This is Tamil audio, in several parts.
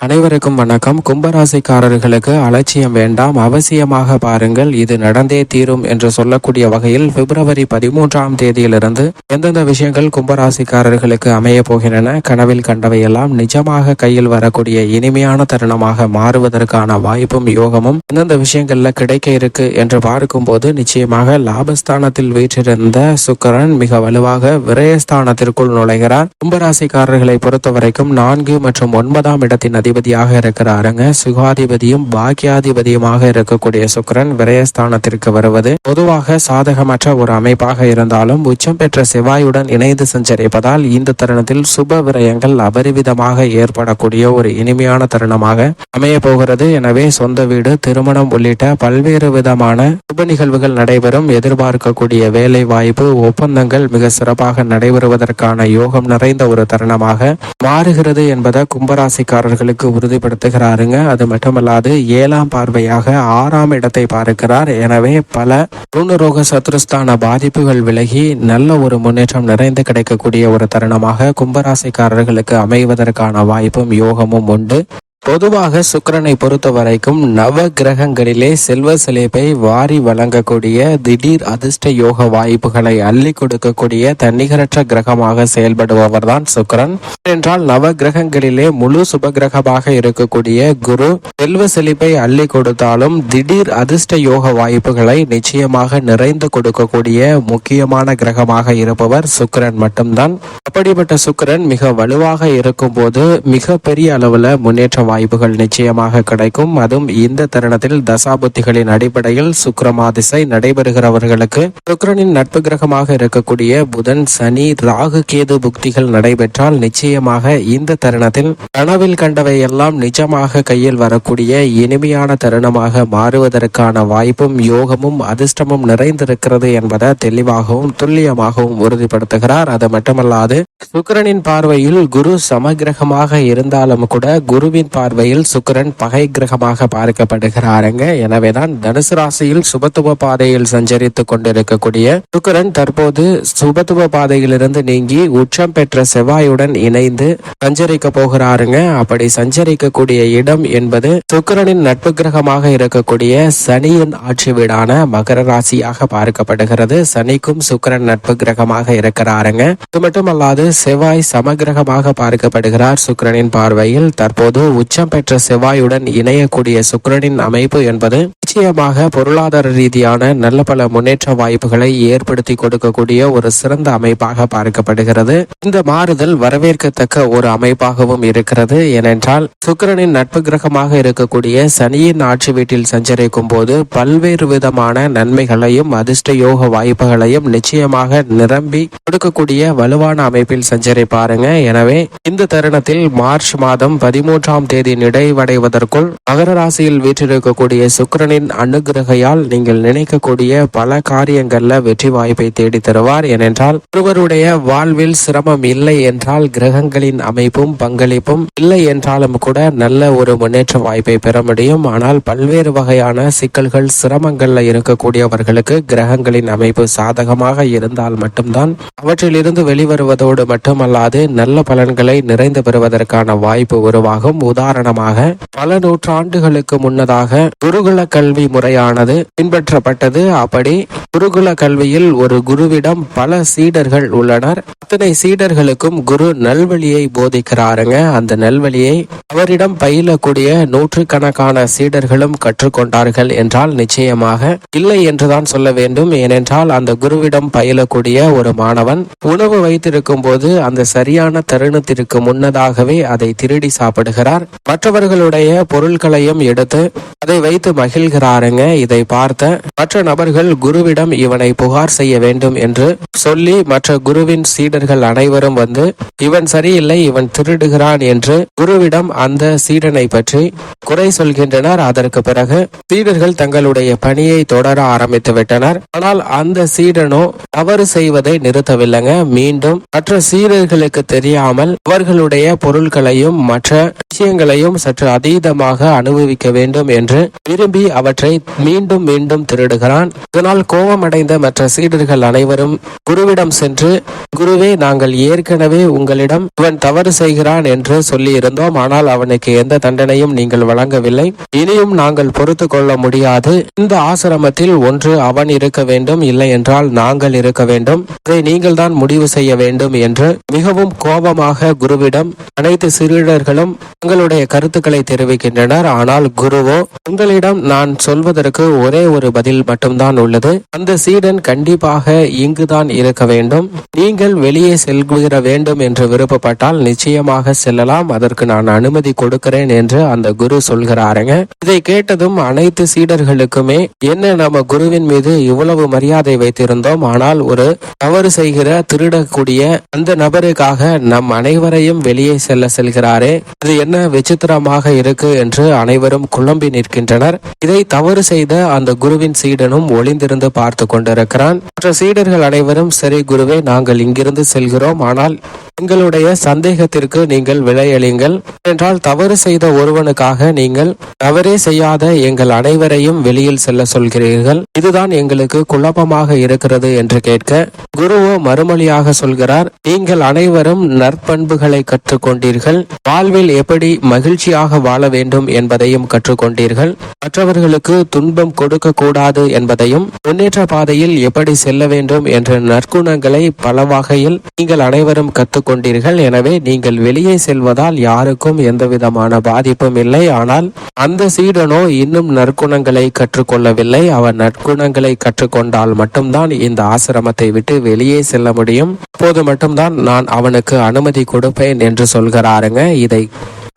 அனைவருக்கும் வணக்கம். கும்பராசிக்காரர்களுக்கு அலட்சியம் வேண்டாம், அவசியமாக பாருங்கள், இது நடந்தே தீரும் என்று சொல்லக்கூடிய வகையில் பிப்ரவரி 13ஆம் தேதியிலிருந்து எந்தெந்த விஷயங்கள் கும்பராசிக்காரர்களுக்கு அமைய போகின்றன, கனவில் கண்டவையெல்லாம் நிஜமாக கையில் வரக்கூடிய இனிமையான தருணமாக மாறுவதற்கான வாய்ப்பும் யோகமும் எந்தெந்த விஷயங்கள்ல கிடைக்க இருக்கு என்று பார்க்கும்போது, நிச்சயமாக லாபஸ்தானத்தில் வீற்றிருந்த சுக்கிரன் மிக வலுவாக விரயஸ்தானத்திற்குள் நுழைகிறார். கும்பராசிக்காரர்களை பொறுத்த வரைக்கும் 4 மற்றும் 9ஆம் இடத்தின் அதிபதியாக இருக்கிறாருங்க. சுகாதிபதியும் பாக்கியாதிபதியுமாக இருக்கக்கூடிய சுக்கிரன் விரயஸ்தானத்திற்கு வருவது பொதுவாக சாதகமற்ற ஒரு அமைப்பாக இருந்தாலும், உச்சம் பெற்ற செவ்வாயுடன் இணைந்து சஞ்சரிப்பதால் இந்த தருணத்தில் சுப விரயங்கள் அபரிவிதமாக ஏற்படக்கூடிய ஒரு இனிமையான தருணமாக அமைய போகிறது. எனவே சொந்த வீடு, திருமணம் உள்ளிட்ட பல்வேறு விதமான சுப நிகழ்வுகள் நடைபெறும். எதிர்பார்க்கக்கூடிய வேலை வாய்ப்பு ஒப்பந்தங்கள் மிக சிறப்பாக நடைபெறுவதற்கான யோகம் நிறைந்த ஒரு தருணமாக மாறுகிறது என்பதை கும்பராசிக்காரர்களுக்கு உறுதிப்படுத்துகிறாருங்க. அது மட்டுமல்லாது 7ஆம் பார்வையாக 6ஆம் இடத்தை பார்க்கிறார். எனவே பல ருணரோக சத்ருஸ்தான பாதிப்புகள் விலகி நல்ல ஒரு முன்னேற்றம் நிறைந்து கிடைக்கக்கூடிய ஒரு தருணமாக கும்பராசிக்காரர்களுக்கு அமைவதற்கான வாய்ப்பும் யோகமும் உண்டு. பொதுவாக சுக்கிரனை பொறுத்த வரைக்கும் நவ கிரகங்களிலே செல்வ செழிப்பை வாரி வழங்கக்கூடிய, திடீர் அதிர்ஷ்ட யோக வாய்ப்புகளை அள்ளி கொடுக்கக்கூடிய தன்னிகரற்ற கிரகமாக செயல்படுபவர் தான் சுக்கிரன். என்றால் நவ கிரகங்களிலே முழு சுப கிரகமாக இருக்கக்கூடிய குரு செல்வ செழிப்பை அள்ளி கொடுத்தாலும் திடீர் அதிர்ஷ்ட யோக வாய்ப்புகளை நிச்சயமாக நிறைந்து கொடுக்கக்கூடிய முக்கியமான கிரகமாக இருப்பவர் சுக்கிரன் மட்டும்தான். அப்படிப்பட்ட சுக்கிரன் மிக வலுவாக இருக்கும் போது மிக பெரிய அளவுல முன்னேற்ற வாய்ப்புகள் நிச்சயமாக கிடைக்கும். அதுவும் இந்த தருணத்தில் தசாபுத்திகளின் அடிப்படையில் சுக்கிரமாதிசை நடைபெறுகிறவர்களுக்கு சுக்கிரனின் நட்பு கிரகமாக இருக்கக்கூடிய புதன், சனி, ராகு, கேது புக்திகள் நடைபெற்றால் நிச்சயமாக இந்த தருணத்தில் கனவில் கண்டவை எல்லாம் நிஜமாக கையில் வரக்கூடிய இனிமையான தருணமாக மாறுவதற்கான வாய்ப்பும் யோகமும் அதிர்ஷ்டமும் நிறைந்திருக்கிறது என்பதை தெளிவாகவும் துல்லியமாகவும் உறுதிப்படுத்துகிறார். அது மட்டுமல்லாது சுக்கிரனின் பார்வையில் குரு சமகிரகமாக இருந்தாலும் கூட குருவின் பார்வையில் சுக்கிரன் பகை கிரகமாக பார்க்கப்படுகிறாருங்க. எனவேதான் தனுசு ராசியில் சுபத்துவ பாதையில் சஞ்சரித்துக் கொண்டிருக்கக்கூடிய சுக்கிரன் தற்போது சுபத்துவ பாதையிலிருந்து நீங்கி உச்சம் பெற்ற செவ்வாயுடன் இணைந்து சஞ்சரிக்க போகிறாருங்க. அப்படி சஞ்சரிக்கக்கூடிய இடம் என்பது சுக்கிரனின் நட்பு கிரகமாக இருக்கக்கூடிய சனியின் ஆட்சி வீடான மகர ராசியாக பார்க்கப்படுகிறது. சனிக்கும் சுக்கிரன் நட்பு கிரகமாக இருக்கிறாருங்க. இது மட்டுமல்லாது செவ்வாய் சமகிரகமாக பார்க்கப்படுகிறார். சுக்கிரனின் பார்வையில் தற்போது உச்சம் பெற்ற செவ்வாயுடன் இணையக்கூடிய சுக்கிரனின் அமைப்பு என்பது நிச்சயமாக பொருளாதார ரீதியான நல்ல பல முன்னேற்ற வாய்ப்புகளை ஏற்படுத்தி கொடுக்கக்கூடிய ஒரு சிறந்த அமைப்பாக பார்க்கப்படுகிறது. இந்த மாறுதல் வரவேற்கத்தக்க ஒரு அமைப்பாகவும் இருக்கிறது. ஏனென்றால் சுக்கிரனின் நட்பு கிரகமாக இருக்கக்கூடிய சனியின் ஆட்சி வீட்டில் சஞ்சரிக்கும் போது பல்வேறு விதமான நன்மைகளையும் அதிர்ஷ்ட யோக வாய்ப்புகளையும் நிச்சயமாக நிரம்பி கொடுக்கக்கூடிய வலுவான அமைப்பில் சஞ்சரிப்பாருங்க. எனவே இந்த தருணத்தில் மார்ச் மாதம் 13ஆம் தேதி நிறைவடைவதற்குள் மகர ராசியில் வீற்றிருக்கக்கூடிய சுக்கிரனின் அனுகிரகையால் நீங்கள் நினைக்கக்கூடிய பல காரியங்கள்ல வெற்றி வாய்ப்பை தேடி தருவார். ஏனென்றால் ஒருவருடைய வாழ்வில் சிரமம் இல்லை என்றால் கிரகங்களின் அமைப்பும் பங்களிப்பும் இல்லை என்றாலும் கூட நல்ல ஒரு முன்னேற்ற வாய்ப்பை பெற முடியும். ஆனால் பல்வேறு வகையான சிக்கல்கள் சிரமங்கள்ல இருக்கக்கூடியவர்களுக்கு கிரகங்களின் அமைப்பு சாதகமாக இருந்தால் மட்டும்தான் அவற்றிலிருந்து வெளிவருவதோடு மட்டுமல்லாது நல்ல பலன்களை நிறைந்து பெறுவதற்கான வாய்ப்பு உருவாகும். உதாரணமாக பல நூற்றாண்டுகளுக்கு முன்னதாக குருகுல கல்வி முறையானது பின்பற்றப்பட்டது. அப்படி குருகுல கல்வியில் ஒரு குருவிடம் பல சீடர்கள் உள்ளனர். அத்தனை சீடர்களுக்கும் குரு நல்வழியை போதிக்கிறாருங்க. அந்த நல்வழியை அவரிடம் பயிலக்கூடிய நூற்றுக்கணக்கான சீடர்களும் கற்றுக்கொண்டார்கள் என்றால் நிச்சயமாக இல்லை என்றுதான் சொல்ல வேண்டும். ஏனென்றால் அந்த குருவிடம் பயிலக்கூடிய ஒரு மாணவன் உணவு வைத்திருக்கும் போது அந்த சரியான தருணத்திற்கு முன்னதாகவே அதை திருடி சாப்பிடுகிறார். மற்றவர்களுடைய பொருட்களையும் எடுத்து அதை வைத்து மகிழ்கிறாருங்க. இதை பார்த்த மற்ற நபர்கள் குருவிடம் இவனை புகார் செய்ய வேண்டும் என்று சொல்லி மற்ற குருவின் சீடர்கள் அனைவரும் வந்து இவன் சரியில்லை, இவன் திருடுகிறான் என்று குருவிடம் அந்த சீடனை பற்றி குறை சொல்கின்றனர். அதற்கு பிறகு சீடர்கள் தங்களுடைய பணியை தொடர ஆரம்பித்து விட்டனர். ஆனால் அந்த சீடனோ தவறு செய்வதை நிறுத்தவில்லைங்க. மீண்டும் மற்ற சீடர்களுக்கு தெரியாமல் அவர்களுடைய பொருட்களையும் மற்ற விஷயங்களையும் சற்று அதீதமாக அனுபவிக்க வேண்டும் என்று விரும்பி அவற்றை மீண்டும் மீண்டும் திருடுகிறான். இதனால் கோபமடைந்த மற்ற சீடர்கள் அனைவரும் குருவிடம் சென்று, குருவே, நாங்கள் ஏற்கனவே உங்களிடம் இவன் தவறு செய்கிறான் என்று சொல்லி இருந்தோம். ஆனால் அவனுக்கு எந்த தண்டனையும் நீங்கள் வழங்கவில்லை. இனியும் நாங்கள் பொறுத்து கொள்ள முடியாது. இந்த ஆசிரமத்தில் ஒன்று அவன் இருக்க வேண்டும், இல்லை என்றால் நாங்கள் இருக்க வேண்டும். இதை நீங்கள் தான் முடிவு செய்ய வேண்டும் என்று மிகவும் கோபமாக குருவிடம் அனைத்து சீடர்களும் தங்களுடைய கருத்துக்களை தெரிவிக்கின்றனர். ஆனால் குருவோ, உங்களிடம் நான் சொல்வதற்கு ஒரே ஒரு பதில் மட்டும்தான் உள்ளது. அந்த சீடன் கண்டிப்பாக இங்குதான் இருக்க வேண்டும். நீங்கள் வெளியே செல்கிற வேண்டும் என்று விருப்பப்பட்டால் நிச்சயமாக செல்லலாம். அதற்கு நான் அனுமதி கொடுக்கிறேன் என்று அந்த குரு சொல்கிறாருங்க. இதை கேட்டதும் அனைத்து சீடர்களுக்குமே, என்ன நம்ம குருவின் மீது இவ்வளவு மரியாதை வைத்திருந்தோம், ஆனால் ஒரு தவறு செய்கிற திருடக்கூடிய அந்த நபருக்காக நம் அனைவரையும் வெளியே செல்கிறாரே, இது என்ன விசித்திரமாக இருக்கு என்று அனைவரும் குழம்பி நிற்கின்றனர். இதை தவறு செய்த அந்த குருவின் சீடனும் ஒளிந்திருந்து பார்த்து கொண்டிருக்கிறான். மற்ற சீடர்கள் அனைவரும், சரி குருவே, நாங்கள் இங்கிருந்து செல்கிறோம். ஆனால் எங்களுடைய சந்தேகத்திற்கு நீங்கள் விலையளிங்கள். என்றால் தவறு செய்த ஒருவனுக்காக நீங்கள் தவறே செய்யாத எங்கள் அனைவரையும் வெளியில் செல்ல சொல்கிறீர்கள். இதுதான் எங்களுக்கு குழப்பமாக இருக்கிறது என்று கேட்க, குருவோ மறுமொழியாக சொல்கிறார், நீங்கள் அனைவரும் நற்பண்புகளை கற்றுக்கொண்டீர்கள். வாழ்வில் எப்படி மகிழ்ச்சியாக வாழ வேண்டும் என்பதையும் கற்றுக்கொண்டீர்கள். மற்றவர்களுக்கு துன்பம் கொடுக்க கூடாது என்பதையும், முன்னேற்ற பாதையில் எப்படி செல்ல வேண்டும் என்ற நற்குணங்களை பல வகையில் நீங்கள் அனைவரும் கற்றுக்கொண்டீர்கள். எனவே நீங்கள் வெளியே செல்வதால் யாருக்கும் எந்தவிதமான பாதிப்பும் இல்லை. ஆனால் அந்த சீடனோ இன்னும் நற்குணங்களை கற்றுக்கொள்ளவில்லை. அவன் நற்குணங்களை கற்றுக்கொண்டால் மட்டும்தான் இந்த ஆசிரமத்தை விட்டு வெளியே செல்ல முடியும். அப்போது மட்டும்தான் நான் அவனுக்கு அனுமதி கொடுப்பேன் என்று சொல்கிறாருங்க. இதை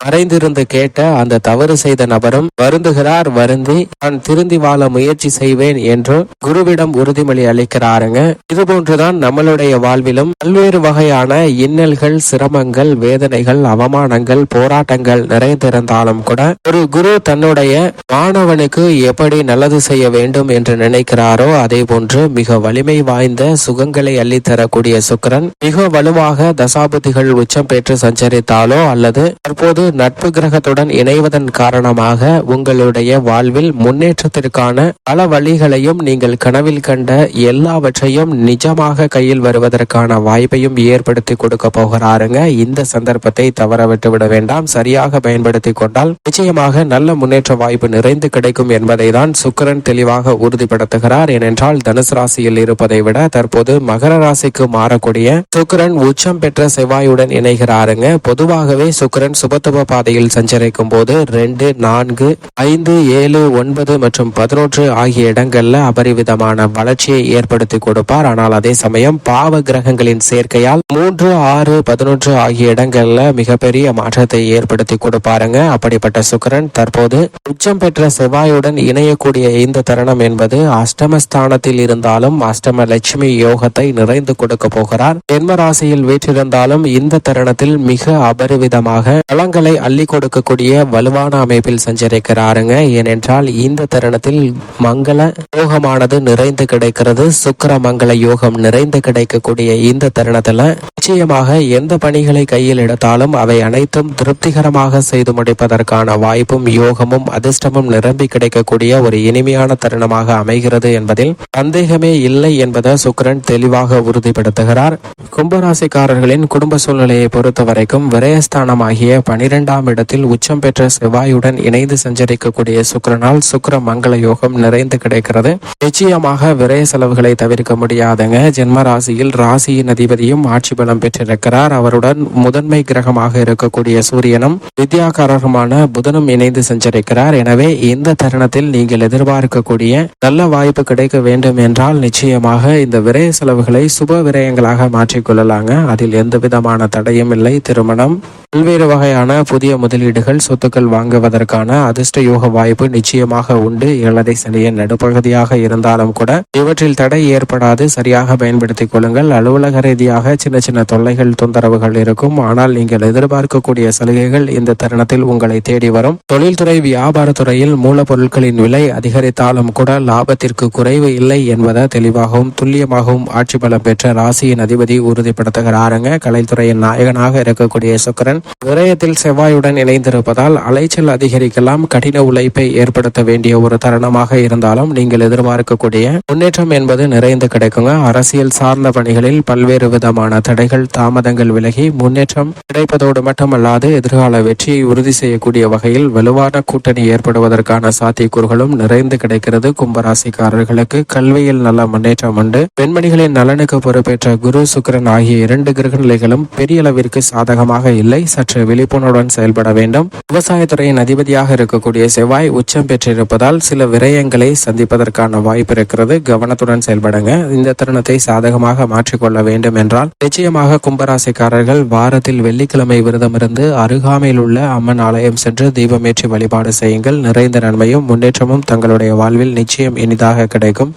மறைந்திருந்து கேட்ட அந்த தவறு செய்த நபரும் வருந்துகிறார். வருந்தி நான் திருந்தி வாழ முயற்சி செய்வேன் என்று குருவிடம் உறுதிமொழி அளிக்கிறாருங்க. இதுபோன்றுதான் நம்மளுடைய வாழ்விலும் பல்வேறு வகையான இன்னல்கள், சிரமங்கள், வேதனைகள், அவமானங்கள், போராட்டங்கள் நிறைந்திருந்தாலும் கூட ஒரு குரு தன்னுடைய மாணவனுக்கு எப்படி நல்லது செய்ய வேண்டும் என்று நினைக்கிறாரோ, அதே போன்று மிக வலிமை வாய்ந்த சுகங்களை அள்ளித்தரக்கூடிய சுக்கிரன் மிக வலுவாக தசாபுதிகள் உச்சம் பெற்று சஞ்சரித்தாலோ அல்லது தற்போது நட்பு கிரகத்துடன் இணைவதன் காரணமாக உங்களுடைய வாழ்வில் முன்னேற்றத்திற்கான பல வழிகளையும், நீங்கள் கனவில் கண்ட எல்லாவற்றையும் நிஜமாக கையில் வருவதற்கான வாய்ப்பையும் ஏற்படுத்தி கொடுக்க போகிறாருங்க. இந்த சந்தர்ப்பத்தை தவற விட்டுவிட வேண்டாம். சரியாக பயன்படுத்தி கொண்டால் நிச்சயமாக நல்ல முன்னேற்ற வாய்ப்பு நிறைந்து கிடைக்கும் என்பதை தான் சுக்கிரன் தெளிவாக உறுதிப்படுத்துகிறார். ஏனென்றால் தனுசு ராசியில் இருப்பதை விட தற்போது மகர ராசிக்கு மாறக்கூடிய சுக்கிரன் உச்சம் பெற்ற செவ்வாயுடன் இணைகிறாருங்க. பொதுவாகவே சுக்கிரன் சுபத்துவ பாதையில் சஞ்சரிக்கும் போது 2, 4, 5, 7, 9 மற்றும் 11 ஆகிய இடங்கள்ல அபரிவிதமான வளர்ச்சியை ஏற்படுத்தி கொடுப்பார். ஆனால் அதே சமயம் பாவ கிரகங்களின் சேர்க்கையால் 3, 6, 11 ஆகிய இடங்கள்ல மிகப்பெரிய மாற்றத்தை ஏற்படுத்தி கொடுப்பாருங்க. அப்படிப்பட்ட சுக்கிரன் தற்போது உச்சம் பெற்ற செவ்வாயுடன் இணையக்கூடிய இந்த தருணம் என்பது அஷ்டமஸ்தானத்தில் இருந்தாலும் அஷ்டம லட்சுமி யோகத்தை நிறைந்து கொடுக்க போகிறார். ஜென்ம ராசியில் வீற்றிருந்தாலும் இந்த தருணத்தில் மிக அபரிவிதமாக பலங்களை அள்ளி கொடுக்கக்கூடிய வலுவான அமைப்பில் சஞ்சரிக்கிறாருங்க. ஏனென்றால் இந்த தருணத்தில் மங்கள யோகமானது நிறைந்து கிடைக்கிறது. சுக்கிர மங்கள யோகம் நிறைந்து கிடைக்கக்கூடிய இந்த தருணத்துல நிச்சயமாக எந்த பணிகளை கையில் எடுத்தாலும் அவை அனைத்தும் திருப்திகரமாக செய்து முடிப்பதற்கான வாய்ப்பும் யோகமும் அதிர்ஷ்டமும் நிரம்பி கிடைக்கக்கூடிய ஒரு இனிமையான தருணமாக அமைகிறது என்பதில் சந்தேகமே இல்லை என்பதை சுக்கிரன் தெளிவாக உறுதிப்படுத்துகிறார். கும்பராசிக்காரர்களின் குடும்ப சூழ்நிலையை பொறுத்த வரைக்கும் விரயஸ்தானமாகிய 12ஆம் இடத்தில் உச்சம் பெற்ற செவ்வாயுடன் இணைந்து சஞ்சரிக்கக்கூடிய சுக்கிரனால் சுக்கிர மங்கள யோகம் நிறைந்து கிடைக்கிறது. நிச்சயமாக விரய செலவுகளை தவிர்க்க முடியாதுங்க. ஜென்ம ராசியில் ராசியின் அதிபதியும் ஆட்சி பலம் பெற்றிருக்கிறார். அவருடன் முதன்மை கிரகமாக இருக்கக்கூடிய சூரியனும் வித்யாகாரகமான புதனும் இணைந்து சஞ்சரிக்கிறார். எனவே இந்த தருணத்தில் நீங்கள் எதிர்பார்க்கக்கூடிய நல்ல வாய்ப்பு கிடைக்க வேண்டும் என்றால் நிச்சயமாக இந்த விரய செலவுகளை சுப விரயங்களாக மாற்றிக்கொள்ளலாங்க. அதில் எந்த விதமான தடையும் இல்லை. திருமணம், பல்வேறு வகையான புதிய முதலீடுகள், சொத்துக்கள் வாங்குவதற்கான அதிர்ஷ்ட யோக வாய்ப்பு நிச்சயமாக உண்டு. 7 சனியின் நடுப்பகுதியாக இருந்தாலும் கூட இவற்றில் தடை ஏற்படாது. சரியாக பயன்படுத்திக் கொள்ளுங்கள். அலுவலக ரீதியாக சின்ன சின்ன தொல்லைகள், தொந்தரவுகள் இருக்கும். ஆனால் நீங்கள் எதிர்பார்க்கக்கூடிய சலுகைகள் இந்த தருணத்தில் உங்களை தேடி வரும். தொழில்துறை, வியாபாரத்துறையில் மூலப்பொருட்களின் விலை அதிகரித்தாலும் கூட லாபத்திற்கு குறைவு இல்லை என்பதை தெளிவாகவும் துல்லியமாகவும் ஆட்சி பலம் பெற்ற ராசியின் அதிபதி உறுதிப்படுத்துகிறாருங்க. கலைத்துறையின் நாயகனாக இருக்கக்கூடிய சுக்கிரன் விரயத்தில் செவ்வாயுடன் இணைந்திருப்பதால் அலைச்சல் அதிகரிக்கலாம். கடின உழைப்பை ஏற்படுத்த வேண்டிய ஒரு தருணமாக இருந்தாலும் நீங்கள் எதிர்பார்க்கக்கூடிய முன்னேற்றம் என்பது நிறைந்து கிடைக்குங்க. அரசியல் சார்ந்த பணிகளில் பல்வேறு விதமான தடைகள் தாமதங்கள் விலகி முன்னேற்றம் கிடைப்பதோடு மட்டுமல்லாது எதிர்கால வெற்றியை உறுதி செய்யக்கூடிய வகையில் வலுவான கூட்டணி ஏற்படுவதற்கான சாத்தியக்கூறுகளும் நிறைந்து கிடைக்கிறது. கும்பராசிக்காரர்களுக்கு கல்வியில் நல்ல முன்னேற்றம் உண்டு. பெண்மணிகளின் நலனுக்கு பொறுப்பேற்ற குரு சுக்கிரன் ஆகிய 2 கிரக நிலைகளும் பெரிய அளவிற்கு சாதகமாக இல்லை. சற்று விழிப்புணர்வுடன் செயல்பட வேண்டும். விவசாயத்துறையின் அதிபதியாக இருக்கக்கூடிய செவ்வாய் உச்சம் பெற்றிருப்பதால் சில விரயங்களை சந்திப்பதற்கான வாய்ப்பு இருக்கிறது. கவனத்துடன் செயல்படுங்க. இந்த தருணத்தை சாதகமாக மாற்றிக்கொள்ள வேண்டும் என்றால் நிச்சயமாக கும்பராசிக்காரர்கள் வாரத்தில் வெள்ளிக்கிழமை விரதமிருந்து அருகாமையில் உள்ள அம்மன் ஆலயம் சென்று தீபமேற்றி வழிபாடு செய்யுங்கள். நிறைந்த நன்மையும் முன்னேற்றமும் தங்களுடைய வாழ்வில் நிச்சயம் இனிதாக கிடைக்கும்.